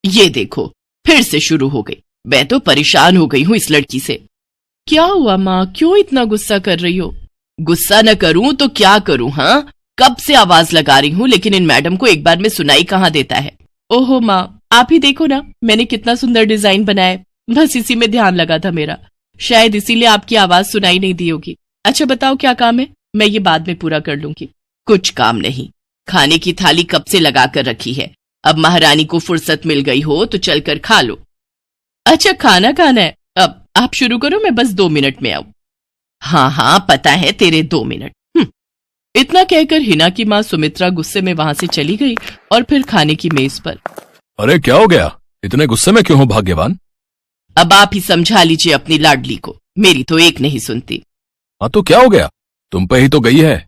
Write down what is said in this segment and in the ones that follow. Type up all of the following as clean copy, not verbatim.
ये देखो, फिर से शुरू हो गई। मैं तो परेशान हो गई हूँ इस लड़की से। क्या हुआ माँ, क्यों इतना गुस्सा कर रही हो? गुस्सा न करूं तो क्या करूं? हाँ, कब से आवाज लगा रही हूँ, लेकिन इन मैडम को एक बार में सुनाई कहाँ देता है। ओहो माँ, आप ही देखो ना, मैंने कितना सुंदर डिजाइन बनाया, बस इसी में ध्यान लगा था मेरा, शायद इसीलिए आपकी आवाज सुनाई नहीं दी होगी। अच्छा बताओ क्या काम है, मैं ये बाद में पूरा कर लूंगी। कुछ काम नहीं, खाने की थाली कब से लगा कर रखी है, अब महारानी को फुर्सत मिल गई हो तो चलकर खा लो। अच्छा खाना खाना है, अब आप शुरू करो, मैं बस 2 मिनट में आऊं। हाँ हाँ पता है तेरे 2 मिनट। इतना कहकर हिना की माँ सुमित्रा गुस्से में वहां से चली गई और फिर खाने की मेज पर। अरे क्या हो गया, इतने गुस्से में क्यों हो भाग्यवान? अब आप ही समझा लीजिए अपनी लाडली को, मेरी तो एक नहीं सुनती। हाँ तो क्या हो गया, तुम पे ही तो गई है।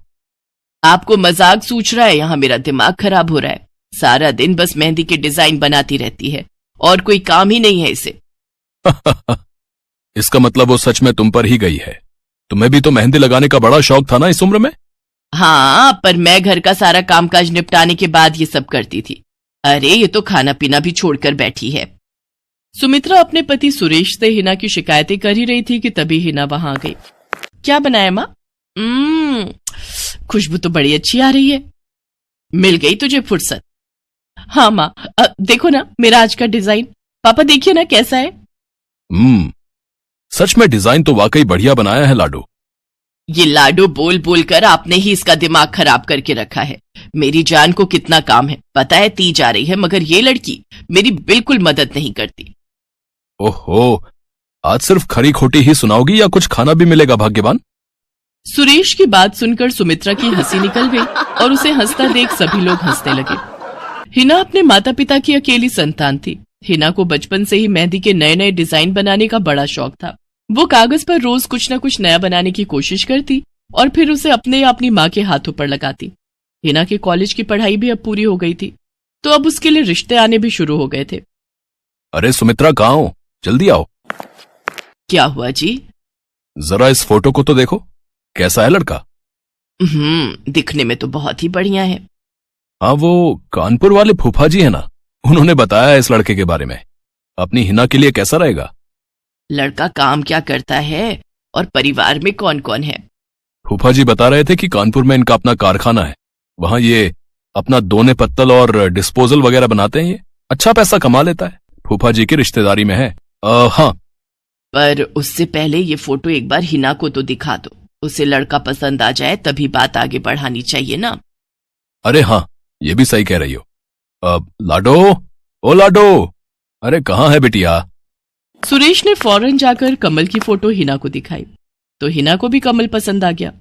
आपको मजाक सूझ रहा है? यहाँ मेरा दिमाग खराब हो रहा है, सारा दिन बस मेहंदी के डिजाइन बनाती रहती है और कोई काम ही नहीं है इसे। इसका मतलब वो सच में तुम पर ही गई है। तुम्हें भी तो मेहंदी लगाने का बड़ा शौक था ना इस उम्र में? हाँ, पर मैं घर का सारा कामकाज निपटाने के बाद ये सब करती थी। अरे ये तो खाना पीना भी छोड़कर बैठी है। सुमित्रा अपने पति सुरेश से हिना की शिकायतें कर ही रही थी कि तभी हिना वहां आ गई। क्या बनाया माँ? खुशबू तो बड़ी अच्छी आ रही है। मिल गई तुझे फुर्सत? हाँ माँ, देखो ना मेरा आज का डिजाइन, पापा देखिए ना कैसा है। सच में डिजाइन तो वाकई बढ़िया बनाया है लाडो। ये लाडो बोल बोल कर आपने ही इसका दिमाग खराब करके रखा है। मेरी जान को कितना काम है पता है, ती जा रही है, मगर ये लड़की मेरी बिल्कुल मदद नहीं करती। ओहो, आज सिर्फ खरी खोटी ही सुनाओगी या कुछ खाना भी मिलेगा भाग्यवान? सुरेश की बात सुनकर सुमित्रा की हंसी निकल गई और उसे हंसता देख सभी लोग हंसने लगे। हिना अपने माता पिता की अकेली संतान थी। हिना को बचपन से ही मेहंदी के नए नए डिजाइन बनाने का बड़ा शौक था। वो कागज पर रोज कुछ न कुछ नया बनाने की कोशिश करती और फिर उसे अपने या अपनी माँ के हाथों पर लगाती। हिना के कॉलेज की पढ़ाई भी अब पूरी हो गई थी, तो अब उसके लिए रिश्ते आने भी शुरू हो गए थे। अरे सुमित्रा कहाँ हो, जल्दी आओ। क्या हुआ जी? जरा इस फोटो को तो देखो, कैसा है लड़का? दिखने में तो बहुत ही बढ़िया है। हाँ, वो कानपुर वाले फूफा जी है ना, उन्होंने बताया इस लड़के के बारे में। अपनी हिना के लिए कैसा रहेगा? लड़का काम क्या करता है और परिवार में कौन कौन है? फूफा जी बता रहे थे कि कानपुर में इनका अपना कारखाना है, वहां ये अपना दोने पत्तल और डिस्पोजल वगैरह बनाते हैं। ये अच्छा पैसा कमा लेता है, फूफा जी की रिश्तेदारी में है। हाँ, पर उससे पहले ये फोटो एक बार हिना को तो दिखा दो, उसे लड़का पसंद आ जाए तभी बात आगे बढ़ानी चाहिए ना। अरे हाँ, ये भी सही कह रही हो। लाडो, ओ लाडो, अरे कहाँ है बिटिया? सुरेश ने फौरन जाकर कमल की फोटो हिना को दिखाई तो हिना को भी कमल पसंद आ गया।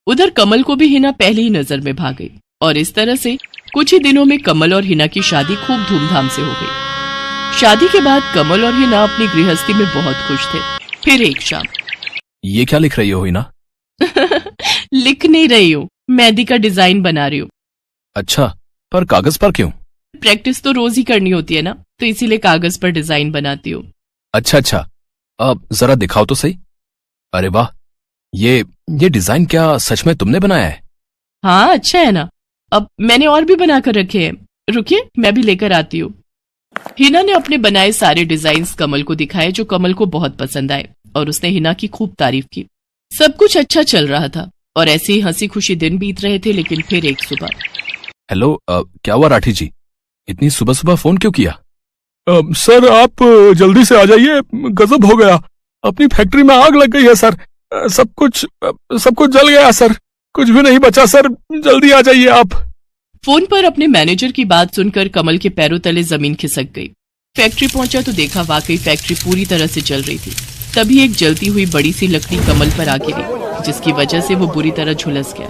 उधर कमल को भी हिना पहली ही नजर में भाग गई और इस तरह से कुछ ही दिनों में कमल और हिना की शादी खूब धूमधाम से हो गई। शादी के बाद कमल और हिना अपनी गृहस्थी में बहुत खुश थे। फिर एक शाम। ये क्या लिख रही हो हिना? लिख नहीं रही हूँ, मेहंदी का डिजाइन बना रही हूँ। अच्छा, पर कागज पर क्यों? प्रैक्टिस तो रोज ही करनी होती है ना, तो इसीलिए कागज पर डिजाइन बनाती हूँ। अच्छा, अब जरा दिखाओ तो सही। अरे वाह, ये डिजाइन क्या सच में तुमने बनाया है? हाँ अच्छा है ना, अब मैंने और भी बनाकर रखे हैं, रुकिए मैं भी लेकर आती हूँ। हिना ने अपने बनाए सारे डिजाइन्स कमल को दिखाए, जो कमल को बहुत पसंद आए और उसने हिना की खूब तारीफ की। सब कुछ अच्छा चल रहा था और ऐसे ही हंसी खुशी दिन बीत रहे थे। लेकिन फिर एक सुबह। हेलो, क्या हुआ राठी जी, इतनी सुबह सुबह फोन क्यों किया? सर आप जल्दी से आ जाइए, गजब हो गया, अपनी फैक्ट्री में आग लग गई है सर, सब कुछ जल गया सर, कुछ भी नहीं बचा सर, जल्दी आ जाइए आप। फोन पर अपने मैनेजर की बात सुनकर कमल के पैरों तले जमीन खिसक गई। फैक्ट्री पहुंचा तो देखा वाकई फैक्ट्री पूरी तरह से जल रही थी। तभी एक जलती हुई बड़ी सी लकड़ी कमल पर आ गिरी, जिसकी वजह से वो बुरी तरह झुलस गया।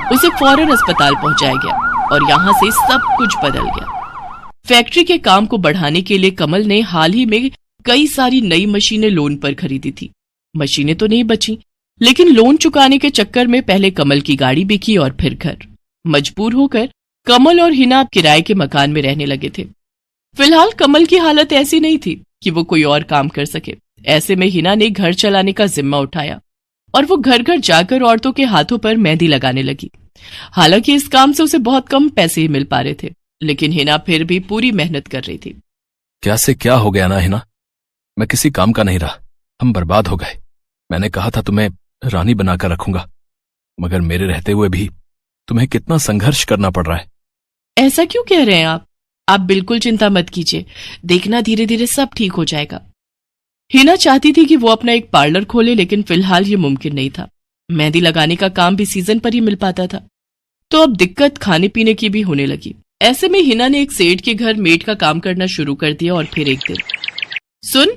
उसे फौरन अस्पताल पहुंचाया गया और यहाँ से सब कुछ बदल गया। फैक्ट्री के काम को बढ़ाने के लिए कमल ने हाल ही में कई सारी नई मशीनें लोन पर खरीदी थी। मशीनें तो नहीं बची, लेकिन लोन चुकाने के चक्कर में पहले कमल की गाड़ी बिकी और फिर घर। मजबूर होकर कमल और हिना किराए के मकान में रहने लगे थे। फिलहाल कमल की हालत ऐसी नहीं थी कि वो कोई और काम कर सके। ऐसे में हिना ने घर चलाने का जिम्मा उठाया और वो घर घर जाकर औरतों के हाथों पर मेहंदी लगाने लगी। हालांकि इस काम से उसे बहुत कम पैसे ही मिल पा रहे थे, लेकिन हिना फिर भी पूरी मेहनत कर रही थी। क्या से क्या हो गया ना हिना, मैं किसी काम का नहीं रहा, हम बर्बाद हो गए। मैंने कहा था तुम्हें रानी बनाकर रखूंगा, मगर मेरे रहते हुए भी तुम्हें कितना संघर्ष करना पड़ रहा है। ऐसा क्यों कह रहे हैं आप बिल्कुल चिंता मत कीजिए, देखना धीरे धीरे सब ठीक हो जाएगा। हिना चाहती थी कि वो अपना एक पार्लर खोले, लेकिन फिलहाल ये मुमकिन नहीं था। मेहंदी लगाने का काम भी सीजन पर ही मिल पाता था, तो अब दिक्कत खाने पीने की भी होने लगी। ऐसे में हिना ने एक सेठ के घर मेड का काम करना शुरू कर दिया। और फिर एक दिन, सुन,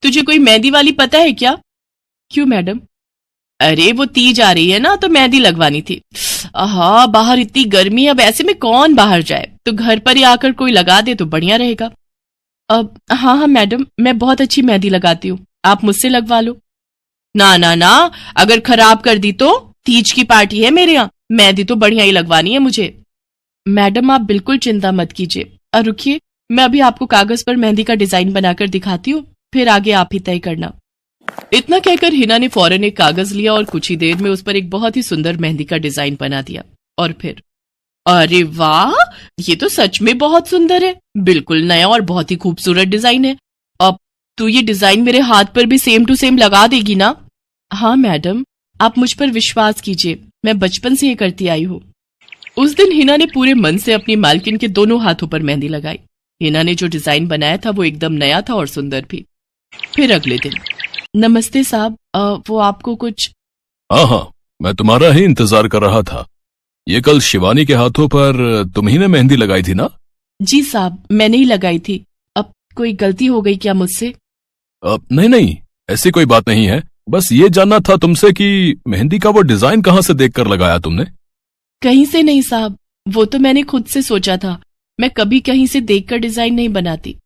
तुझे कोई मेहंदी वाली पता है क्या? क्यों मैडम? अरे वो तीज आ रही है ना, तो मेहंदी लगवानी थी। हाँ, बाहर इतनी गर्मी है, अब ऐसे में कौन बाहर जाए, तो घर पर ही आकर कोई लगा दे तो बढ़िया रहेगा। अब हाँ मैडम, मैं बहुत अच्छी मेहंदी लगाती हूँ, आप मुझसे लगवा लो। ना ना ना, अगर खराब कर दी तो? तीज की पार्टी है मेरे यहाँ, मेहंदी तो बढ़िया ही लगवानी है मुझे। मैडम आप बिल्कुल चिंता मत कीजिए, और रुकिए, मैं अभी आपको कागज पर मेहंदी का डिजाइन बनाकर दिखाती हूँ, फिर आगे आप ही तय करना। इतना कहकर हिना ने फौरन एक कागज लिया और कुछ ही देर में उस पर एक बहुत ही सुंदर मेहंदी का डिजाइन बना दिया। और फिर, अरे वाह, ये तो सच में बहुत सुंदर है, बिल्कुल नया और बहुत ही खूबसूरत डिजाइन है। अब तो ये डिजाइन मेरे हाथ पर भी सेम टू सेम लगा देगी ना? हाँ मैडम, आप मुझ पर विश्वास कीजिए, मैं बचपन से ये करती आई हूँ। उस दिन हिना ने पूरे मन से अपनी मालकिन के दोनों हाथों पर मेहंदी लगाई। हिना ने जो डिजाइन बनाया था वो एकदम नया था और सुंदर भी। फिर अगले दिन, नमस्ते साहब, वो आपको कुछ? हाँ, मैं तुम्हारा ही इंतजार कर रहा था। ये कल शिवानी के हाथों पर तुम ही ने मेहंदी लगाई थी ना? जी साहब, मैंने ही लगाई थी। अब कोई गलती हो गई क्या मुझसे? नहीं, ऐसी कोई बात नहीं है, बस ये जानना था तुमसे कि मेहंदी का वो डिजाइन कहाँ से देखकर लगाया तुमने? कहीं से नहीं साहब, वो तो मैंने खुद से सोचा था, मैं कभी कहीं से देखकर डिजाइन नहीं बनाती।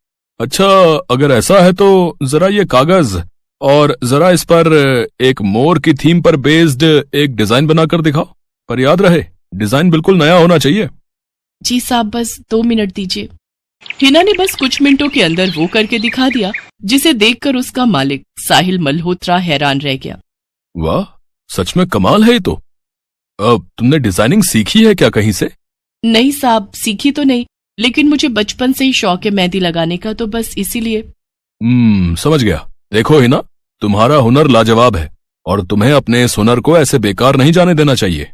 अच्छा, अगर ऐसा है तो जरा ये कागज और जरा इस पर एक मोर की थीम पर बेस्ड एक डिजाइन बनाकर दिखाओ, पर याद रहे डिजाइन बिल्कुल नया होना चाहिए। जी साहब, बस 2 मिनट दीजिए। हिना ने बस कुछ मिनटों के अंदर वो करके दिखा दिया, जिसे देखकर उसका मालिक साहिल मल्होत्रा हैरान रह गया। वाह, सच में कमाल है ये तो। अब तुमने डिजाइनिंग सीखी है क्या कहीं से? नहीं साहब, सीखी तो नहीं, लेकिन मुझे बचपन से ही शौक है मेहंदी लगाने का, तो बस इसीलिए। समझ गया। देखो हिना, तुम्हारा हुनर लाजवाब है और तुम्हें अपने इस हुनर को ऐसे बेकार नहीं जाने देना चाहिए।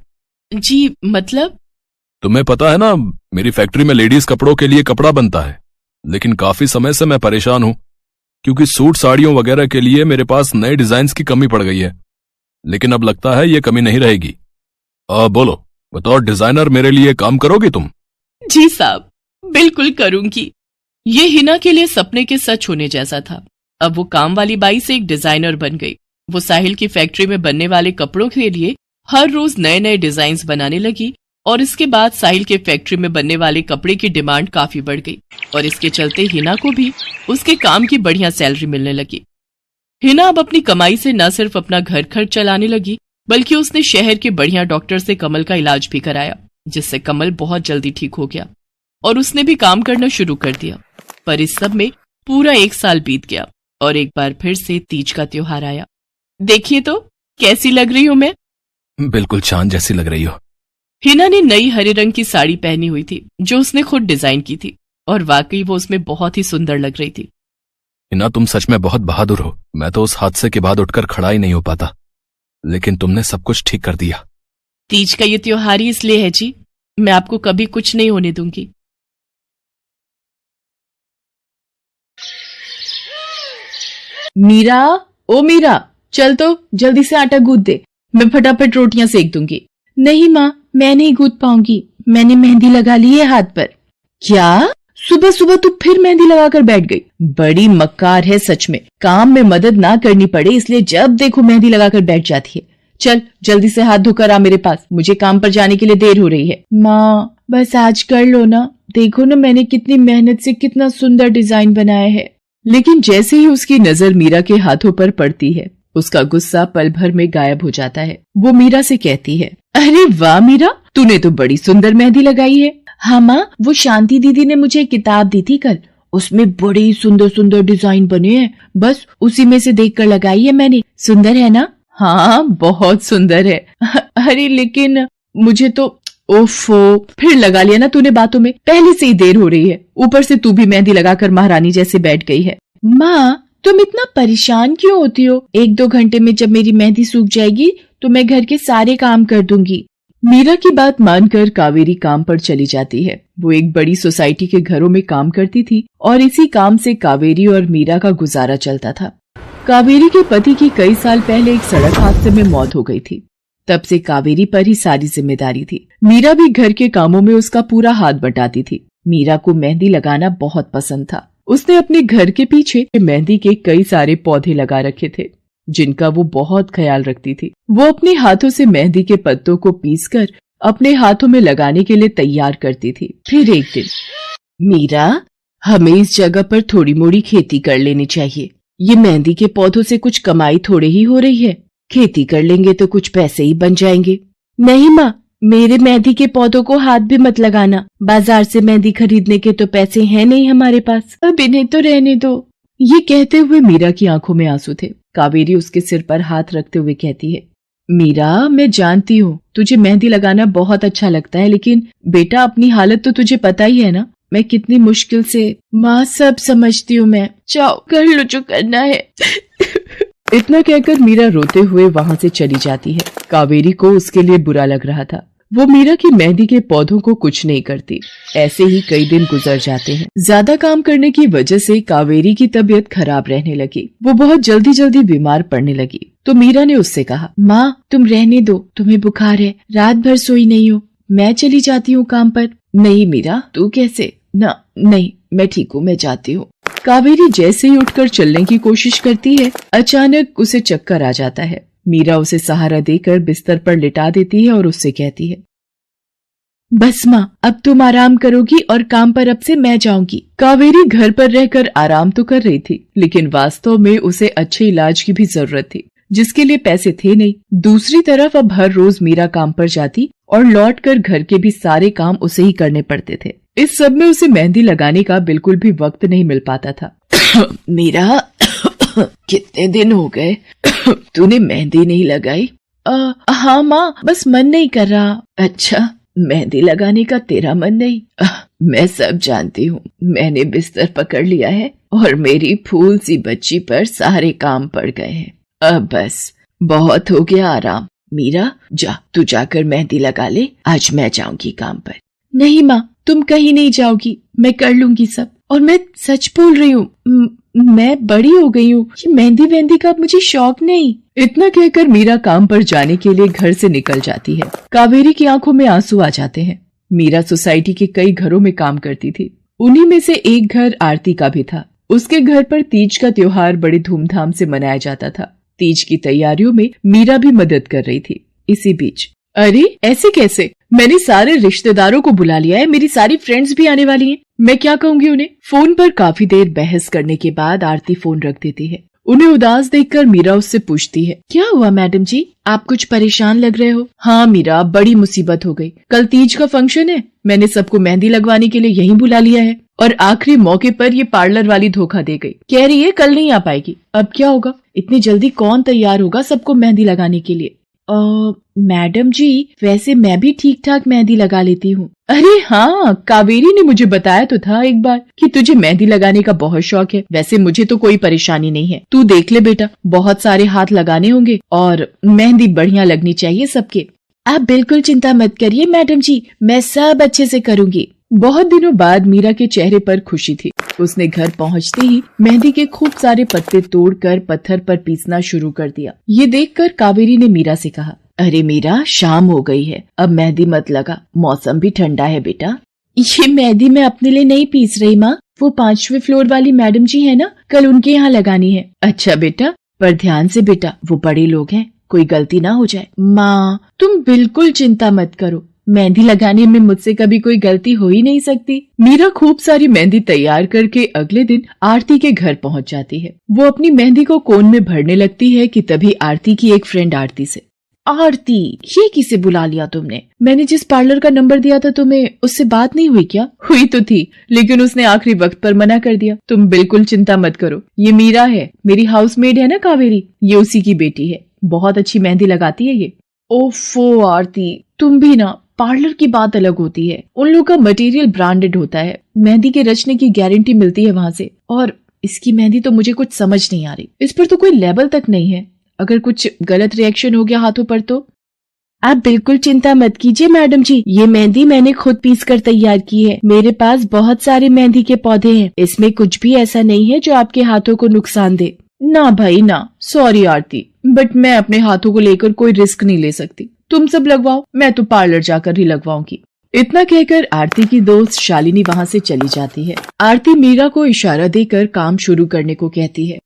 जी मतलब? तुम्हें पता है ना, मेरी फैक्ट्री में लेडीज कपड़ों के लिए कपड़ा बनता है, लेकिन काफी समय से मैं परेशान हूं, क्योंकि सूट साड़ियों वगैरह के लिए मेरे पास नए डिजाइन्स की कमी पड़ गई है। लेकिन अब लगता है ये कमी नहीं रहेगी। बोलो, बतौर डिजाइनर मेरे लिए काम करोगी तुम? जी साहब, बिल्कुल करूंगी। ये हिना के लिए सपने के सच होने जैसा था। अब वो काम वाली बाई से एक डिजाइनर बन गई। वो साहिल की फैक्ट्री में बनने वाले कपड़ों के लिए हर रोज नए नए डिजाइन्स बनाने लगी, और इसके बाद साहिल के फैक्ट्री में बनने वाले कपड़े की डिमांड काफी बढ़ गई, और इसके चलते हिना को भी उसके काम की बढ़िया सैलरी मिलने लगी। हिना अब अपनी कमाई से न सिर्फ अपना घर खर्च चलाने लगी, बल्कि उसने शहर के बढ़िया डॉक्टर से कमल का इलाज भी कराया, जिससे कमल बहुत जल्दी ठीक हो गया और उसने भी काम करना शुरू कर दिया। पर इस सब में पूरा 1 साल बीत गया और एक बार फिर से तीज का त्योहार आया। देखिए तो कैसी लग रही हूं मैं? बिल्कुल चांद जैसी लग रही हो। हिना ने नई हरे रंग की साड़ी पहनी हुई थी, जो उसने खुद डिजाइन की थी, और वाकई वो उसमें बहुत ही सुंदर लग रही थी। हिना, तुम सच में बहुत बहादुर हो। मैं तो उस हादसे के बाद उठकर खड़ा ही नहीं हो पाता, लेकिन तुमने सब कुछ ठीक कर दिया। तीज का ये त्योहार ही इसलिए है जी, मैं आपको कभी कुछ नहीं होने दूंगी। मीरा, ओ मीरा, चल तो जल्दी से आटा गूंथ दे, मैं फटाफट रोटियां सेक दूंगी। नहीं माँ, मैं नहीं गूंथ पाऊंगी, मैंने मेहंदी लगा ली है हाथ पर। क्या? सुबह सुबह तू फिर मेहंदी लगाकर बैठ गई? बड़ी मक्कार है सच में, काम में मदद ना करनी पड़े इसलिए जब देखो मेहंदी लगाकर बैठ जाती है। चल जल्दी से हाथ धोकर आ मेरे पास, मुझे काम पर जाने के लिए देर हो रही है। माँ बस आज कर लो ना, देखो ना मैंने कितनी मेहनत से कितना सुंदर डिजाइन बनाया है। लेकिन जैसे ही उसकी नजर मीरा के हाथों पर पड़ती है, उसका गुस्सा पल भर में गायब हो जाता है। वो मीरा से कहती है, अरे वाह मीरा, तूने तो बड़ी सुंदर मेहंदी लगाई है। हाँ माँ, वो शांति दीदी ने मुझे किताब दी थी कल, उसमें बड़े सुंदर सुंदर डिजाइन बने हैं, बस उसी में से देखकर लगाई है मैंने। सुंदर है ना? हाँ बहुत सुंदर है। अरे लेकिन मुझे तो ओफो, फिर लगा लिया ना तूने बातों में। पहले से ही देर हो रही है, ऊपर से तू भी मेहंदी लगाकर महारानी जैसे बैठ गई है। माँ, तुम इतना परेशान क्यों होती हो? 1-2 घंटे में जब मेरी मेहंदी सूख जाएगी तो मैं घर के सारे काम कर दूंगी। मीरा की बात मानकर कावेरी काम पर चली जाती है। वो एक बड़ी सोसाइटी के घरों में काम करती थी और इसी काम से कावेरी और मीरा का गुजारा चलता था। कावेरी के पति की कई साल पहले एक सड़क हादसे में मौत हो गई थी। तब से कावेरी पर ही सारी जिम्मेदारी थी। मीरा भी घर के कामों में उसका पूरा हाथ बटाती थी। मीरा को मेहंदी लगाना बहुत पसंद था। उसने अपने घर के पीछे मेहंदी के कई सारे पौधे लगा रखे थे, जिनका वो बहुत ख्याल रखती थी। वो अपने हाथों से मेहंदी के पत्तों को पीसकर अपने हाथों में लगाने के लिए तैयार करती थी। फिर एक दिन, मीरा, हमें इस जगह पर थोड़ी मोड़ी खेती कर लेनी चाहिए। ये मेहंदी के पौधों से कुछ कमाई थोड़ी ही हो रही है, खेती कर लेंगे तो कुछ पैसे ही बन जाएंगे। नहीं माँ, मेरे मेहंदी के पौधों को हाथ भी मत लगाना। बाजार से मेहंदी खरीदने के तो पैसे हैं नहीं हमारे पास, अब इन्हें तो रहने दो। ये कहते हुए मीरा की आंखों में आंसू थे। कावेरी उसके सिर पर हाथ रखते हुए कहती है, मीरा, मैं जानती हूँ तुझे मेहंदी लगाना बहुत अच्छा लगता है, लेकिन बेटा अपनी हालत तो तुझे पता ही है ना, मैं कितनी मुश्किल से। माँ, सब समझती हूँ मैं, जाओ कर लो जो करना है। इतना कहकर मीरा रोते हुए वहाँ से चली जाती है। कावेरी को उसके लिए बुरा लग रहा था। वो मीरा की मेहंदी के पौधों को कुछ नहीं करती। ऐसे ही कई दिन गुजर जाते हैं। ज्यादा काम करने की वजह से कावेरी की तबीयत खराब रहने लगी। वो बहुत जल्दी जल्दी बीमार पड़ने लगी। तो मीरा ने उससे कहा, माँ, तुम रहने दो, तुम्हें बुखार है, रात भर सोई नहीं हो, मैं चली जाती हूँ काम पर। नहीं मीरा, तू कैसे? ना, नहीं, मैं ठीक हूँ, मैं जाती हूँ। कावेरी जैसे ही उठकर चलने की कोशिश करती है, अचानक उसे चक्कर आ जाता है। मीरा उसे सहारा देकर बिस्तर पर लिटा देती है और उससे कहती है, बस माँ, अब तुम आराम करोगी और काम पर अब से मैं जाऊंगी। कावेरी घर पर रहकर आराम तो कर रही थी, लेकिन वास्तव में उसे अच्छे इलाज की भी जरूरत थी, जिसके लिए पैसे थे नहीं। दूसरी तरफ अब हर रोज मीरा काम पर जाती और लौटकर घर के भी सारे काम उसे ही करने पड़ते थे। इस सब में उसे मेहंदी लगाने का बिल्कुल भी वक्त नहीं मिल पाता था। मीरा, कितने दिन हो गए तूने मेहंदी नहीं लगाई? हाँ माँ, बस मन नहीं कर रहा। अच्छा, मेहंदी लगाने का तेरा मन नहीं? मैं सब जानती हूँ। मैंने बिस्तर पकड़ लिया है और मेरी फूल सी बच्ची पर सारे काम पड़ गए हैं। अब बस बहुत हो गया आराम। मीरा, जा, तू जाकर मेहंदी लगा ले, आज मैं जाऊंगी काम पर। नहीं माँ, तुम कहीं नहीं जाओगी, मैं कर लूंगी सब। और मैं सच बोल रही हूँ, मैं बड़ी हो गई हूँ, ये मेहंदी वेहंदी का मुझे शौक नहीं। इतना कहकर मीरा काम पर जाने के लिए घर से निकल जाती है। कावेरी की आंखों में आंसू आ जाते हैं। मीरा सोसाइटी के कई घरों में काम करती थी। उन्हीं में से एक घर आरती का भी था। उसके घर पर तीज का त्योहार बड़े धूमधाम से मनाया जाता था। तीज की तैयारियों में मीरा भी मदद कर रही थी। इसी बीच, अरे ऐसे कैसे? मैंने सारे रिश्तेदारों को बुला लिया है, मेरी सारी फ्रेंड्स भी आने वाली हैं। मैं क्या कहूँगी उन्हें? फोन पर काफी देर बहस करने के बाद आरती फोन रख देती है। उन्हें उदास देखकर मीरा उससे पूछती है, क्या हुआ मैडम जी, आप कुछ परेशान लग रहे हो? हाँ मीरा, बड़ी मुसीबत हो गई। कल तीज का फंक्शन है, मैंने सबको मेहंदी लगवाने के लिए यहीं बुला लिया है और आखिरी मौके पर ये पार्लर वाली धोखा दे गई। कह रही है कल नहीं आ पाएगी। अब क्या होगा? इतनी जल्दी कौन तैयार होगा सबको मेहंदी लगाने के लिए? मैडम जी, वैसे मैं भी ठीक ठाक मेहंदी लगा लेती हूँ। अरे हाँ, कावेरी ने मुझे बताया तो था एक बार कि तुझे मेहंदी लगाने का बहुत शौक है। वैसे मुझे तो कोई परेशानी नहीं है, तू देख ले बेटा, बहुत सारे हाथ लगाने होंगे और मेहंदी बढ़िया लगनी चाहिए सबके। आप बिल्कुल चिंता मत करिए मैडम जी, मैं सब अच्छे से करूँगी। बहुत दिनों बाद मीरा के चेहरे पर खुशी थी। उसने घर पहुंचते ही मेहंदी के खूब सारे पत्ते तोड़कर पत्थर पर पीसना शुरू कर दिया। ये देखकर कावेरी ने मीरा से कहा, अरे मीरा, शाम हो गई है, अब मेहंदी मत लगा, मौसम भी ठंडा है बेटा। ये मेहंदी मैं अपने लिए नहीं पीस रही माँ, वो 5वें फ्लोर वाली मैडम जी है ना, कल उनके यहाँ लगानी है। अच्छा बेटा, पर ध्यान से बेटा, वो बड़े लोग हैं, कोई गलती ना हो जाए। माँ, तुम बिल्कुल चिंता मत करो, मेहंदी लगाने में मुझसे कभी कोई गलती हो ही नहीं सकती। मीरा खूब सारी मेहंदी तैयार करके अगले दिन आरती के घर पहुंच जाती है। वो अपनी मेहंदी को कोन में भरने लगती है कि तभी आरती की एक फ्रेंड आरती से, आरती, ये किसे बुला लिया तुमने? मैंने जिस पार्लर का नंबर दिया था तुम्हें, उससे बात नहीं हुई क्या? हुई तो थी, लेकिन उसने आखिरी वक्त पर मना कर दिया। तुम बिल्कुल चिंता मत करो, ये मीरा है, मेरी हाउसमेड है ना कावेरी, ये उसी की बेटी है, बहुत अच्छी मेहंदी लगाती है ये। ओफो आरती, तुम भी ना, पार्लर की बात अलग होती है, उन लोगों का मटेरियल ब्रांडेड होता है, मेहंदी के रचने की गारंटी मिलती है वहां से। और इसकी मेहंदी तो मुझे कुछ समझ नहीं आ रही, इस पर तो कोई लेबल तक नहीं है। अगर कुछ गलत रिएक्शन हो गया हाथों पर तो। आप बिल्कुल चिंता मत कीजिए मैडम जी, ये मेहंदी मैंने खुद पीस कर तैयार की है। मेरे पास बहुत सारे मेहंदी के पौधे हैं, इसमें कुछ भी ऐसा नहीं है जो आपके हाथों को नुकसान दे। ना भाई ना, सॉरी आरती, बट मैं अपने हाथों को लेकर कोई रिस्क नहीं ले सकती। तुम सब लगवाओ, मैं तो पार्लर जाकर ही लगवाऊंगी। इतना कहकर आरती की दोस्त शालिनी वहां से चली जाती है। आरती मीरा को इशारा देकर काम शुरू करने को कहती है।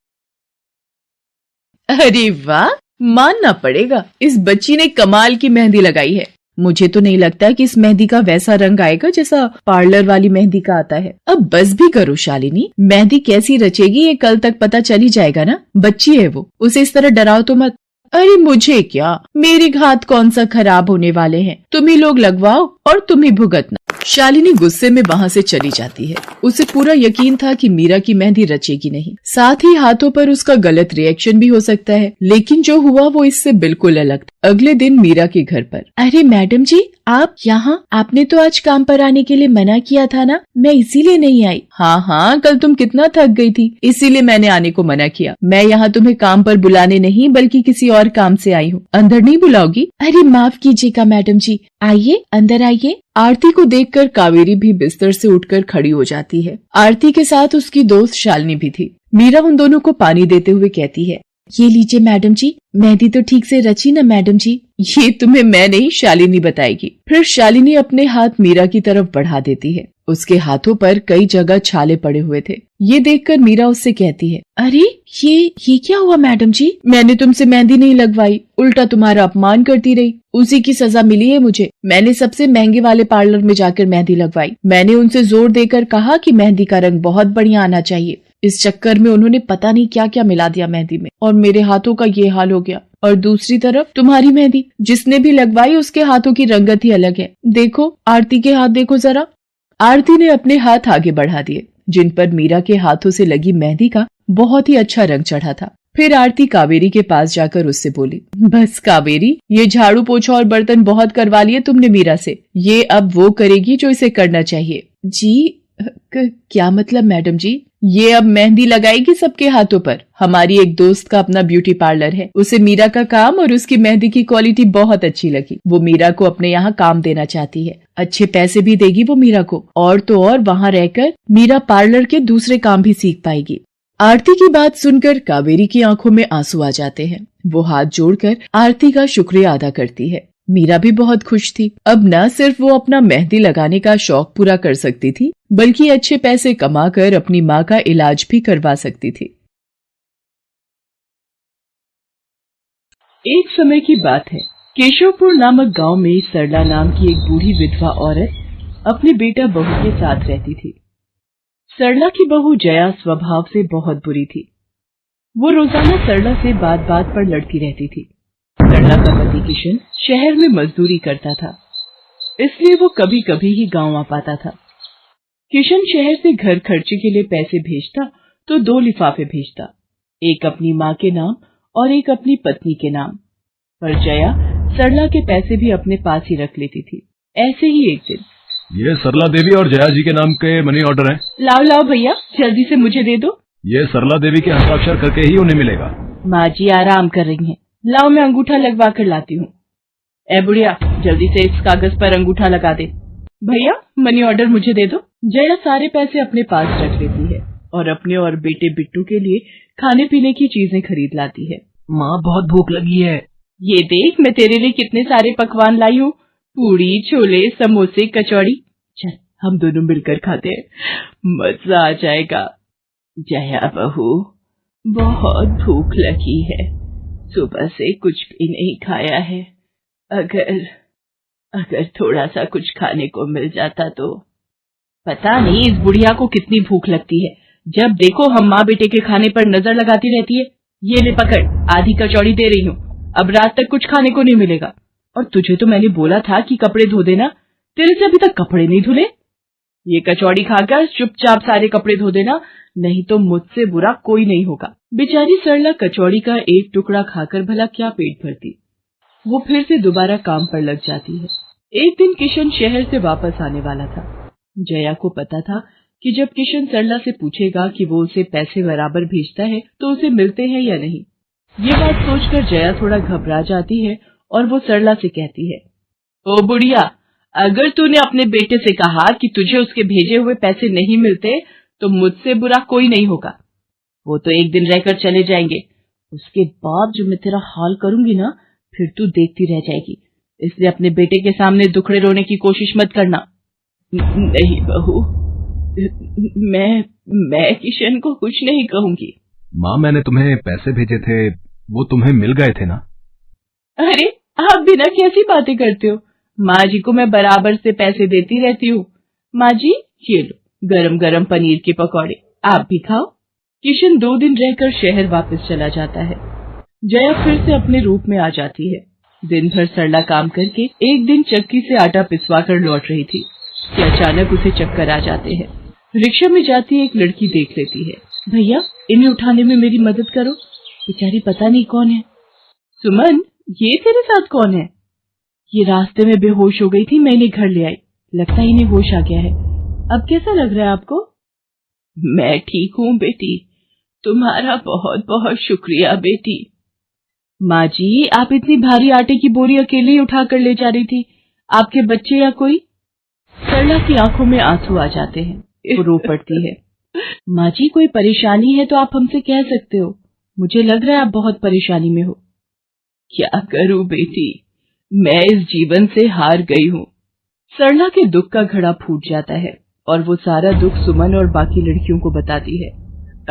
अरे वाह, मानना पड़ेगा, इस बच्ची ने कमाल की मेहंदी लगाई है। मुझे तो नहीं लगता कि इस मेहंदी का वैसा रंग आएगा जैसा पार्लर वाली मेहंदी का आता है। अब बस भी करो शालिनी, मेहंदी कैसी रचेगी ये कल तक पता चल ही जाएगा ना। बच्ची है वो, उसे इस तरह डराओ तो मत। अरे मुझे क्या, मेरे हाथ कौन सा खराब होने वाले हैं, तुम ही लोग लगवाओ और तुम ही भुगतना। शालिनी गुस्से में वहां से चली जाती है। उसे पूरा यकीन था कि मीरा की मेहंदी रचेगी नहीं, साथ ही हाथों पर उसका गलत रिएक्शन भी हो सकता है, लेकिन जो हुआ वो इससे बिल्कुल अलग था। अगले दिन मीरा के घर पर। अरे मैडम जी, आप यहाँ? आपने तो आज काम पर आने के लिए मना किया था ना, मैं इसीलिए नहीं आई। हाँ, कल तुम कितना थक गई थी, इसीलिए मैंने आने को मना किया। मैं यहाँ तुम्हें काम पर बुलाने नहीं बल्कि किसी और काम से आई हूँ। अंदर नहीं बुलाओगी? अरे माफ कीजिएगा मैडम जी, आइए अंदर आइए। आरती को देखकर कावेरी भी बिस्तर से उठकर खड़ी हो जाती है। आरती के साथ उसकी दोस्त शालिनी भी थी। मीरा उन दोनों को पानी देते हुए कहती है, ये लीजिए मैडम जी, मेहंदी तो ठीक से रची ना मैडम जी? ये तुम्हें मैं नहीं, शालिनी बताएगी। फिर शालिनी अपने हाथ मीरा की तरफ बढ़ा देती है। उसके हाथों पर कई जगह छाले पड़े हुए थे। ये देखकर मीरा उससे कहती है, अरे ये क्या हुआ मैडम जी? मैंने तुमसे मेहंदी नहीं लगवाई, उल्टा तुम्हारा अपमान करती रही, उसी की सजा मिली है मुझे। मैंने सबसे महंगे वाले पार्लर में जाकर मेहंदी लगवाई। मैंने उनसे जोर देकर कहा कि मेहंदी का रंग बहुत बढ़िया आना चाहिए। इस चक्कर में उन्होंने पता नहीं क्या क्या मिला दिया मेहंदी में, और मेरे हाथों का ये हाल हो गया। और दूसरी तरफ तुम्हारी मेहंदी, जिसने भी लगवाई उसके हाथों की रंगत ही अलग है। देखो आरती के हाथ देखो जरा। आरती ने अपने हाथ आगे बढ़ा दिए, जिन पर मीरा के हाथों से लगी मेहंदी का बहुत ही अच्छा रंग चढ़ा था। फिर आरती कावेरी के पास जाकर उससे बोली, बस कावेरी, ये झाड़ू पोछा और बर्तन बहुत करवा लिए तुमने मीरा से, ये अब वो करेगी जो इसे करना चाहिए। जी क्या मतलब मैडम जी? ये अब मेहंदी लगाएगी सबके हाथों पर। हमारी एक दोस्त का अपना ब्यूटी पार्लर है, उसे मीरा का काम और उसकी मेहंदी की क्वालिटी बहुत अच्छी लगी। वो मीरा को अपने यहाँ काम देना चाहती है, अच्छे पैसे भी देगी वो मीरा को, और तो और वहाँ रहकर मीरा पार्लर के दूसरे काम भी सीख पाएगी। आरती की बात सुनकर कावेरी की आंखों में आंसू आ जाते हैं। वो हाथ जोड़कर आरती का शुक्रिया अदा करती है। मीरा भी बहुत खुश थी। अब न सिर्फ वो अपना मेहंदी लगाने का शौक पूरा कर सकती थी, बल्कि अच्छे पैसे कमाकर अपनी माँ का इलाज भी करवा सकती थी। एक समय की बात है, केशवपुर नामक गांव में सरला नाम की एक बूढ़ी विधवा औरत अपने बेटा बहू के साथ रहती थी। सरला की बहू जया स्वभाव से बहुत बुरी थी। वो रोजाना सरला से बात बात पर लड़ती रहती थी। सरला का पति किशन शहर में मजदूरी करता था, इसलिए वो कभी कभी ही गांव आ पाता था। किशन शहर से घर खर्चे के लिए पैसे भेजता तो 2 लिफाफे भेजता, एक अपनी माँ के नाम और एक अपनी पत्नी के नाम। पर जया सरला के पैसे भी अपने पास ही रख लेती थी। ऐसे ही एक दिन, ये सरला देवी और जया जी के नाम के मनी ऑर्डर हैं। लाओ भैया, जल्दी से मुझे दे दो। ये सरला देवी के हस्ताक्षर करके ही उन्हें मिलेगा। माँ जी आराम कर रही हैं, लाओ मैं अंगूठा लगवा कर लाती हूँ। ए बुढ़िया, जल्दी से इस कागज पर अंगूठा लगा दे। भैया मनी ऑर्डर मुझे दे दो। जया सारे पैसे अपने पास रख लेती है और अपने और बेटे बिट्टू के लिए खाने पीने की चीजें खरीद लाती है। माँ बहुत भूख लगी है। ये देख, मैं तेरे लिए कितने सारे पकवान लाई हूँ, पूरी, छोले, समोसे, कचौड़ी। चल हम दोनों मिलकर खाते हैं, मजा आ जाएगा। जया बहू, बहुत भूख लगी है, सुबह से कुछ भी नहीं खाया है। अगर थोड़ा सा कुछ खाने को मिल जाता तो। पता नहीं इस बुढ़िया को कितनी भूख लगती है, जब देखो हम माँ बेटे के खाने पर नजर लगाती रहती है। ये ले पकड़, आधी कचौड़ी दे रही हूँ, अब रात तक कुछ खाने को नहीं मिलेगा। और तुझे तो मैंने बोला था कि कपड़े धो देना, तेरे से अभी तक कपड़े नहीं धुले। ये कचौड़ी खाकर चुपचाप सारे कपड़े धो देना, नहीं तो मुझसे बुरा कोई नहीं होगा। बेचारी सरला कचौड़ी का एक टुकड़ा खाकर भला क्या पेट भरती। वो फिर से दोबारा काम पर लग जाती है। एक दिन किशन शहर से वापस आने वाला था। जया को पता था कि जब किशन सरला से पूछेगा कि वो उसे पैसे बराबर भेजता है तो उसे मिलते हैं या नहीं। ये बात सोचकर जया थोड़ा घबरा जाती है और वो सरला से कहती है, ओ बुढ़िया, अगर तूने अपने बेटे से कहा कि तुझे उसके भेजे हुए पैसे नहीं मिलते तो मुझसे बुरा कोई नहीं होगा। वो तो एक दिन रहकर चले जाएंगे, उसके बाद जो मैं तेरा हाल करूंगी ना, फिर तू देखती रह जाएगी। इसलिए अपने बेटे के सामने दुखड़े रोने की कोशिश मत करना। नहीं बहू, मैं किशन को कुछ नहीं कहूंगी। माँ, मैंने तुम्हें पैसे भेजे थे, वो तुम्हें मिल गए थे ना? अरे आप बिना कैसी बातें करते हो? माँ जी को मैं बराबर से पैसे देती रहती हूँ। माँ जी, ये लो गरम गरम पनीर के पकौड़े, आप भी खाओ। किशन 2 दिन रहकर शहर वापस चला जाता है। जया फिर से अपने रूप में आ जाती है। दिन भर सरला काम करके एक दिन चक्की से आटा पिसवा कर लौट रही थी कि अचानक उसे चक्कर आ जाते हैं। रिक्शा में जाती एक लड़की देख लेती है। भैया, इन्हें उठाने में मेरी मदद करो, बेचारी पता नहीं कौन है। सुमन, ये तेरे साथ कौन है? ये रास्ते में बेहोश हो गई थी, मैं इन्हें घर ले आई, लगता है इन्हें होश आ गया है। अब कैसा लग रहा है आपको? मैं ठीक हूँ बेटी, तुम्हारा बहुत बहुत शुक्रिया बेटी। माँ जी, आप इतनी भारी आटे की बोरी अकेले ही उठा कर ले जा रही थी, आपके बच्चे या कोई? सरला की आंखों में आंसू आ जाते हैं, वो रो पड़ती है। माँ जी, कोई परेशानी है तो आप हमसे कह सकते हो, मुझे लग रहा है आप बहुत परेशानी में हो। क्या करूं बेटी, मैं इस जीवन से हार गई हूँ। सरला के दुख का घड़ा फूट जाता है और वो सारा दुख सुमन और बाकी लड़कियों को बताती है।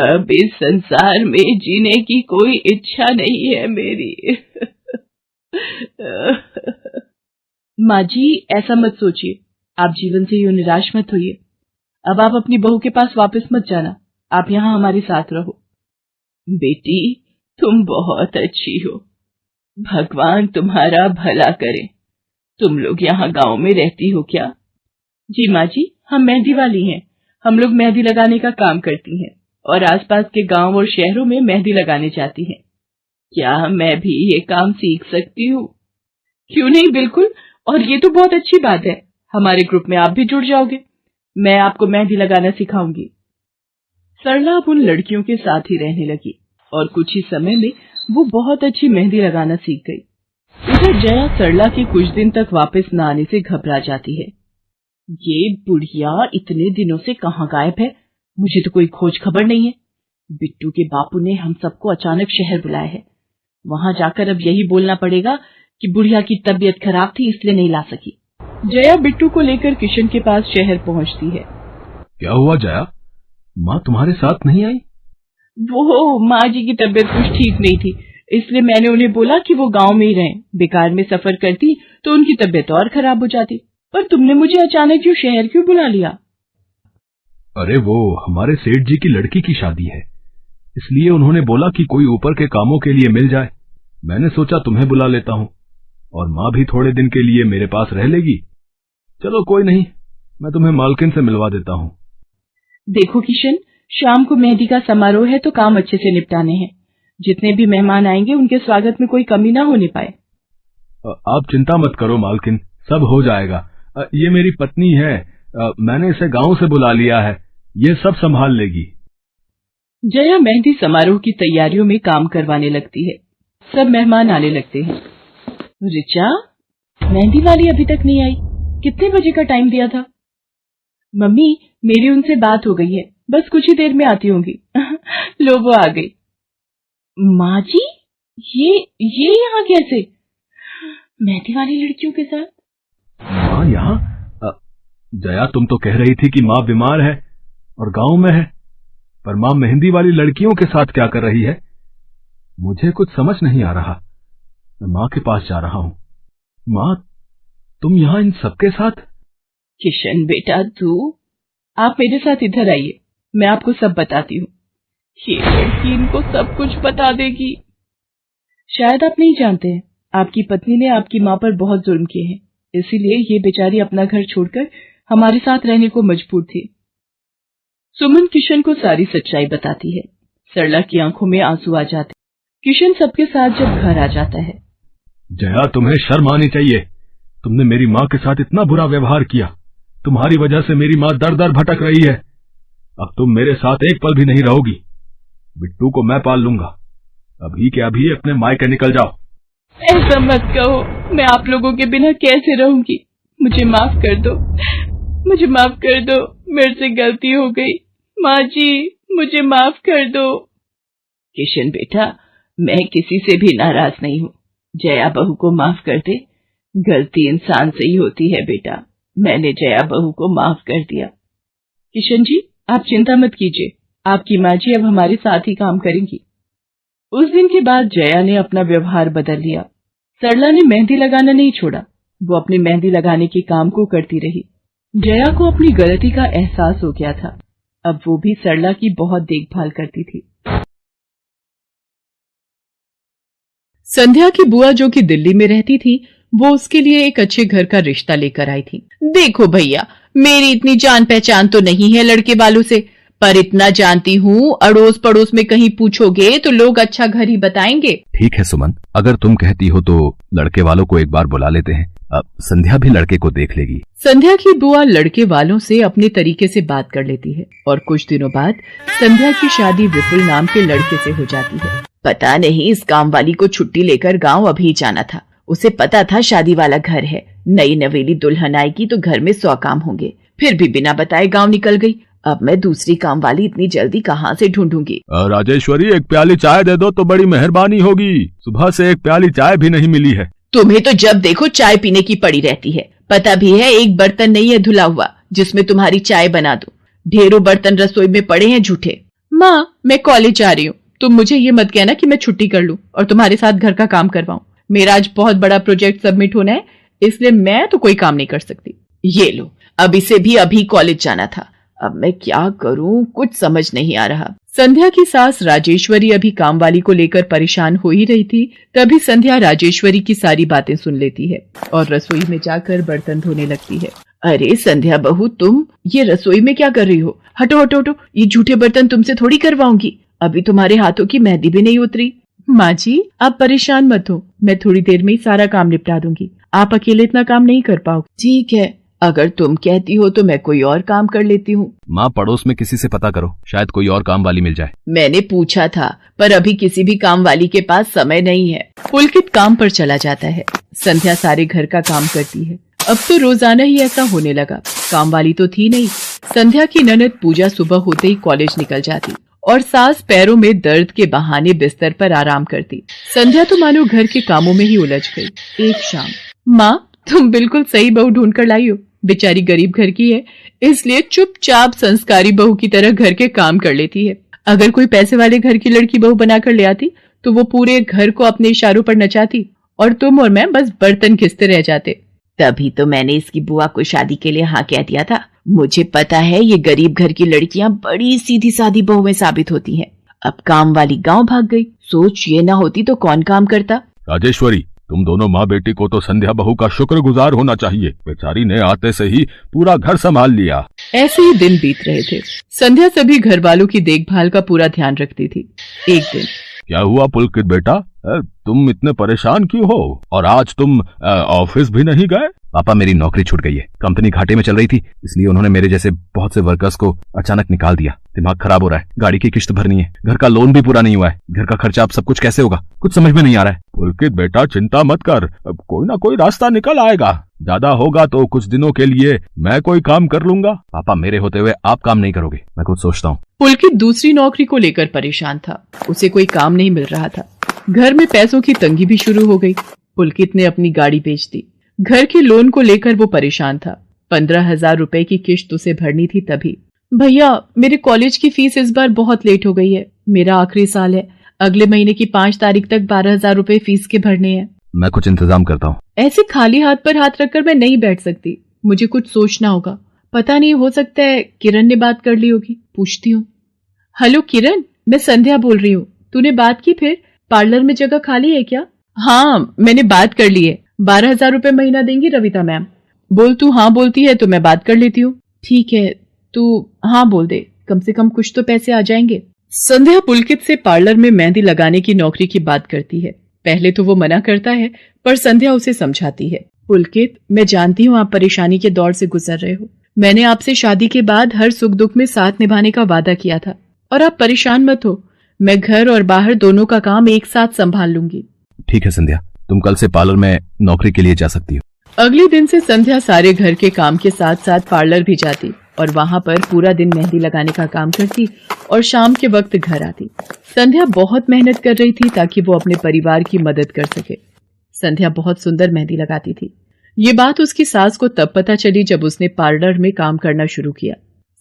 अब इस संसार में जीने की कोई इच्छा नहीं है मेरी। माँ जी, ऐसा मत सोचिए, आप जीवन से यूं निराश मत होइए। अब आप अपनी बहू के पास वापस मत जाना, आप यहाँ हमारे साथ रहो। बेटी, तुम बहुत अच्छी हो, भगवान तुम्हारा भला करे। तुम लोग यहाँ गांव में रहती हो क्या? जी माँ जी, हम मेहंदी वाली हैं। हम लोग मेहंदी लगाने का काम करती हैं और आसपास के गांव और शहरों में मेहंदी लगाने जाती हैं। क्या मैं भी ये काम सीख सकती हूँ? क्यों नहीं, बिल्कुल, और ये तो बहुत अच्छी बात है। हमारे ग्रुप में आप भी जुड़ जाओगे, मैं आपको मेहंदी लगाना सिखाऊंगी। सरला अब उन लड़कियों के साथ ही रहने लगी और कुछ ही समय में वो बहुत अच्छी मेहंदी लगाना सीख गई। इधर जया सरला के कुछ दिन तक वापस न आने से घबरा जाती है। ये बुढ़िया इतने दिनों से कहाँ गायब है, मुझे तो कोई खोज खबर नहीं है। बिट्टू के बापू ने हम सबको अचानक शहर बुलाया है, वहां जाकर अब यही बोलना पड़ेगा कि बुढ़िया की तबीयत खराब थी इसलिए नहीं ला सकी। जया बिट्टू को लेकर किशन के पास शहर पहुंचती है। क्या हुआ जया, माँ तुम्हारे साथ नहीं आई? वो माँ जी की तबीयत कुछ ठीक नहीं थी, इसलिए मैंने उन्हें बोला कि वो गांव में ही रहें। बेकार में सफर करती तो उनकी तबीयत और खराब हो जाती। पर तुमने मुझे अचानक क्यों शहर क्यों बुला लिया? अरे वो हमारे सेठ जी की लड़की की शादी है, इसलिए उन्होंने बोला कि कोई ऊपर के कामों के लिए मिल जाए। मैंने सोचा तुम्हें बुला लेता हूँ, और माँ भी थोड़े दिन के लिए मेरे पास रह लेगी। चलो कोई नहीं, मैं तुम्हें मालकिन से मिलवा देता हूँ। देखो किशन, शाम को मेहंदी का समारोह है तो काम अच्छे से निपटाने हैं। जितने भी मेहमान आएंगे उनके स्वागत में कोई कमी ना होने पाए। आप चिंता मत करो मालकिन, सब हो जाएगा। ये मेरी पत्नी है, मैंने इसे गांव से बुला लिया है, ये सब संभाल लेगी। जया मेहंदी समारोह की तैयारियों में काम करवाने लगती है। सब मेहमान आने लगते हैं। रिचा, मेहंदी वाली अभी तक नहीं आई, कितने बजे का टाइम दिया था? मम्मी, मेरी उनसे बात हो गई है, बस कुछ ही देर में आती होंगी। लो वो आ गई। माँ जी, ये यहाँ कैसे? मेहंदी वाली लड़कियों के साथ? माँ यहाँ? जया, तुम तो कह रही थी कि माँ बीमार है और गांव में है, पर माँ मेहंदी वाली लड़कियों के साथ क्या कर रही है? मुझे कुछ समझ नहीं आ रहा। मैं माँ के पास जा रहा हूँ। माँ, तुम यहाँ इन सबके साथ? किशन बेटा, आप मेरे साथ इधर आइए, मैं आपको सब बताती हूँ। ये लड़की इनको सब कुछ बता देगी। शायद आप नहीं जानते हैं, आपकी पत्नी ने आपकी माँ पर बहुत जुल्म किए हैं, इसीलिए ये बेचारी अपना घर छोड़कर हमारे साथ रहने को मजबूर थी। सुमन किशन को सारी सच्चाई बताती है। सरला की आंखों में आंसू आ जाते। किशन सबके साथ जब घर आ जाता है। जया, तुम्हें शर्म आनी चाहिए, तुमने मेरी माँ के साथ इतना बुरा व्यवहार किया। तुम्हारी वजह से मेरी माँ दर दर भटक रही है। अब तुम मेरे साथ एक पल भी नहीं रहोगी। बिट्टू को मैं पाल लूंगा। अभी के अभी अपने मायके निकल जाओ। ऐसा मत कहो, मैं आप लोगों के बिना कैसे रहूंगी। मुझे माफ कर दो, मुझे माफ कर दो, मेरे से गलती हो गई। माँ जी, मुझे माफ कर दो। किशन बेटा, मैं किसी से भी नाराज नहीं हूँ। जया बहू को माफ कर दे। गलती इंसान से ही होती है बेटा। मैंने जया बहू को माफ कर दिया। किशन जी, आप चिंता मत कीजिए, आपकी माँ जी अब हमारे साथ ही काम करेंगी। उस दिन के बाद जया ने अपना व्यवहार बदल लिया। सरला ने मेहंदी लगाना नहीं छोड़ा। वो अपनी मेहंदी लगाने के काम को करती रही। जया को अपनी गलती का एहसास हो गया था। अब वो भी सरला की बहुत देखभाल करती थी। संध्या की बुआ, जो कि दिल्ली में रहती थी, वो उसके लिए एक अच्छे घर का रिश्ता लेकर आई थी। देखो भैया, मेरी इतनी जान पहचान तो नहीं है लड़के वालों से, पर इतना जानती हूँ, अड़ोस पड़ोस में कहीं पूछोगे तो लोग अच्छा घर ही बताएंगे। ठीक है सुमन, अगर तुम कहती हो तो लड़के वालों को एक बार बुला लेते हैं। अब संध्या भी लड़के को देख लेगी। संध्या की बुआ लड़के वालों से अपने तरीके से बात कर लेती है और कुछ दिनों बाद संध्या की शादी विपुल नाम के लड़के से हो जाती है। पता नहीं इस काम वाली को छुट्टी लेकर गांव अभी जाना था। उसे पता था शादी वाला घर है, नई नवेली दुल्हन आएगी तो घर में 100 काम होंगे, फिर भी बिना बताए गांव निकल गई। अब मैं दूसरी काम वाली इतनी जल्दी कहाँ से ढूंढूंगी। राजेश्वरी, एक प्याली चाय दे दो तो बड़ी मेहरबानी होगी। सुबह से एक प्याली चाय भी नहीं मिली है। तुम्हें तो जब देखो चाय पीने की पड़ी रहती है। पता भी है एक बर्तन नहीं है धुला हुआ जिसमें तुम्हारी चाय बना दूं। ढेरों बर्तन रसोई में पड़े हैं झूठे। माँ, मैं कॉलेज जा रही हूँ, तुम मुझे ये मत कहना कि मैं छुट्टी कर लूं और तुम्हारे साथ घर का काम करवाऊं। मेरा आज बहुत बड़ा प्रोजेक्ट सबमिट होना है, इसलिए मैं तो कोई काम नहीं कर सकती। ये लो, अब इसे भी अभी कॉलेज जाना था। अब मैं क्या करूं, कुछ समझ नहीं आ रहा। संध्या की सास राजेश्वरी अभी काम वाली को लेकर परेशान हो ही रही थी। तभी संध्या राजेश्वरी की सारी बातें सुन लेती है और रसोई में जाकर बर्तन धोने लगती है। अरे संध्या बहू, तुम ये रसोई में क्या कर रही हो? हटो हटो हटो, ये झूठे बर्तन तुमसे थोड़ी करवाऊंगी। अभी तुम्हारे हाथों की मेहंदी भी नहीं उतरी। माँ जी, आप परेशान मत हो, मैं थोड़ी देर में ही सारा काम निपटा दूंगी। आप अकेले इतना काम नहीं कर पाओगे। ठीक है, अगर तुम कहती हो तो मैं कोई और काम कर लेती हूँ। माँ, पड़ोस में किसी से पता करो, शायद कोई और काम वाली मिल जाए। मैंने पूछा था, पर अभी किसी भी काम वाली के पास समय नहीं है। पुलकित काम पर चला जाता है। संध्या सारे घर का काम करती है। अब तो रोजाना ही ऐसा होने लगा। काम वाली तो थी नहीं। संध्या की ननद पूजा सुबह होते ही कॉलेज निकल जाती और सास पैरों में दर्द के बहाने बिस्तर पर आराम करती। संध्या तो मानो घर के कामों में ही उलझ गई। एक शाम, माँ, तुम बिल्कुल सही बहू ढूंढ कर लाई हो। बेचारी गरीब घर की है, इसलिए चुपचाप संस्कारी बहू की तरह घर के काम कर लेती है। अगर कोई पैसे वाले घर की लड़की बहू बनाकर ले आती तो वो पूरे घर को अपने इशारों पर नचाती और तुम और मैं बस बर्तन घिसते रह जाते। तभी तो मैंने इसकी बुआ को शादी के लिए हाँ कह दिया था। मुझे पता है ये गरीब घर की लड़कियां बड़ी सीधी सादी बहुएं साबित होती हैं। अब काम वाली गांव भाग गई। सोच ये ना होती तो कौन काम करता। राजेश्वरी, तुम दोनों माँ बेटी को तो संध्या बहू का शुक्रगुजार होना चाहिए। बेचारी ने आते से ही पूरा घर संभाल लिया। ऐसे ही दिन बीत रहे थे। संध्या सभी घर वालों की देखभाल का पूरा ध्यान रखती थी। एक दिन, क्या हुआ पुलकित बेटा, तुम इतने परेशान क्यों हो? और आज तुम ऑफिस भी नहीं गए? पापा, मेरी नौकरी छूट गई है। कंपनी घाटे में चल रही थी, इसलिए उन्होंने मेरे जैसे बहुत से वर्कर्स को अचानक निकाल दिया। दिमाग खराब हो रहा है, गाड़ी की किश्त भरनी है, घर का लोन भी पूरा नहीं हुआ है। घर का खर्चा अब सब कुछ कैसे होगा, कुछ समझ में नहीं आ रहा है। पुलकित बेटा, चिंता मत कर, अब कोई ना कोई रास्ता निकल आएगा। ज्यादा होगा तो कुछ दिनों के लिए मैं कोई काम कर लूंगा। पापा, मेरे होते हुए आप काम नहीं करोगे, मैं कुछ सोचता हूँ। पुलकित दूसरी नौकरी को लेकर परेशान था। उसे कोई काम नहीं मिल रहा था। घर में पैसों की तंगी भी शुरू हो गई। पुलकित ने अपनी गाड़ी बेच दी। घर के लोन को लेकर वो परेशान था। 15,000 रुपए की किश्त उसे भरनी थी। तभी, भैया, मेरे कॉलेज की फीस इस बार बहुत लेट हो गई है। मेरा आखिरी साल है। अगले महीने की 5 तारीख तक 12,000 रुपए फीस के भरने हैं। मैं कुछ इंतजाम करता हूँ। ऐसे खाली हाथ पर हाथ रखकर मैं नहीं बैठ सकती। मुझे कुछ सोचना होगा। पता नहीं, हो सकता है किरण ने बात कर ली होगी। पूछती हूँ। हेलो किरण, मैं संध्या बोल रही हूँ। तूने बात की? फिर पार्लर में जगह खाली है क्या? हाँ, मैंने बात कर ली है। 12,000 रुपए महीना देंगी रविता मैम। बोल, तू हाँ बोलती है तो मैं बात कर लेती हूँ। ठीक है, तू हाँ बोल दे, कम से कम कुछ तो पैसे आ जाएंगे। संध्या पुलकित से पार्लर में मेहंदी लगाने की नौकरी की बात करती है। पहले तो वो मना करता है, पर संध्या उसे समझाती है। पुलकित, मैं जानती हूँ आप परेशानी के दौर से गुजर रहे हो। मैंने आपसे शादी के बाद हर सुख दुख में साथ निभाने का वादा किया था और आप परेशान मत हो, मैं घर और बाहर दोनों का काम एक साथ संभाल लूंगी। ठीक है संध्या, तुम कल से पार्लर में नौकरी के लिए जा सकती हो। अगले दिन से संध्या सारे घर के काम के साथ साथ पार्लर भी जाती और वहां पर पूरा दिन मेहंदी लगाने का काम करती और शाम के वक्त घर आती। संध्या बहुत मेहनत कर रही थी ताकि वो अपने परिवार की मदद कर सके। संध्या बहुत सुंदर मेहंदी लगाती थी। ये बात उसकी सास को तब पता चली जब उसने पार्लर में काम करना शुरू किया।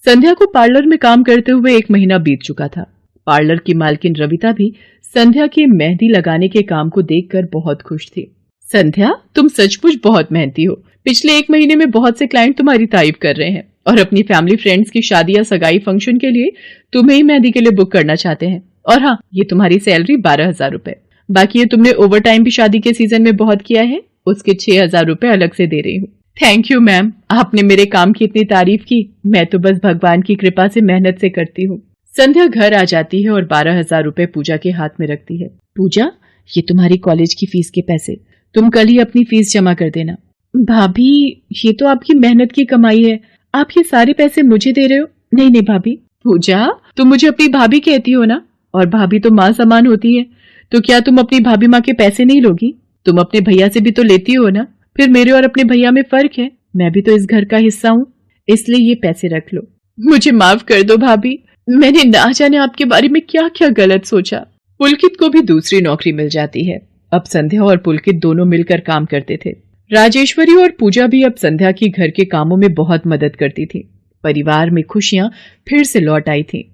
संध्या को पार्लर में काम करते हुए 1 महीना बीत चुका था। पार्लर की मालकिन रविता भी संध्या के मेहंदी लगाने के काम को देखकर बहुत खुश थी। संध्या, तुम सचमुच बहुत मेहनती हो। पिछले 1 महीने में बहुत से क्लाइंट तुम्हारी तारीफ कर रहे हैं और अपनी फैमिली फ्रेंड्स की शादी या सगाई फंक्शन के लिए तुम्हें ही मेहंदी के लिए बुक करना चाहते हैं। और हाँ, ये तुम्हारी सैलरी 12,000 रुपए। बाकी ये तुमने ओवर टाइम भी शादी के सीजन में बहुत किया है, उसके 6,000 रुपए अलग से दे रही हूँ। थैंक यू मैम, आपने मेरे काम की इतनी तारीफ की। मैं तो बस भगवान की कृपा से मेहनत से करती हूँ। संध्या घर आ जाती है और 12,000 रुपए पूजा के हाथ में रखती है। पूजा, ये तुम्हारी कॉलेज की फीस के पैसे, तुम कल ही अपनी फीस जमा कर देना। भाभी, ये तो आपकी मेहनत की कमाई है, आप ये सारे पैसे मुझे दे रहे हो? नहीं नहीं भाभी। पूजा, तुम मुझे अपनी भाभी कहती हो ना, और भाभी तो माँ समान होती है, तो क्या तुम अपनी भाभी माँ के पैसे नहीं लोगी? तुम अपने भैया से भी तो लेती हो ना। फिर मेरे और अपने भैया में फर्क है, मैं भी तो इस घर का हिस्सा हूँ, इसलिए ये पैसे रख लो। मुझे माफ कर दो भाभी, मैंने ना जाने आपके बारे में क्या क्या गलत सोचा। पुलकित को भी दूसरी नौकरी मिल जाती है। अब संध्या और पुलकित दोनों मिलकर काम करते थे। राजेश्वरी और पूजा भी अब संध्या की घर के कामों में बहुत मदद करती थी। परिवार में खुशियां फिर से लौट आई थी।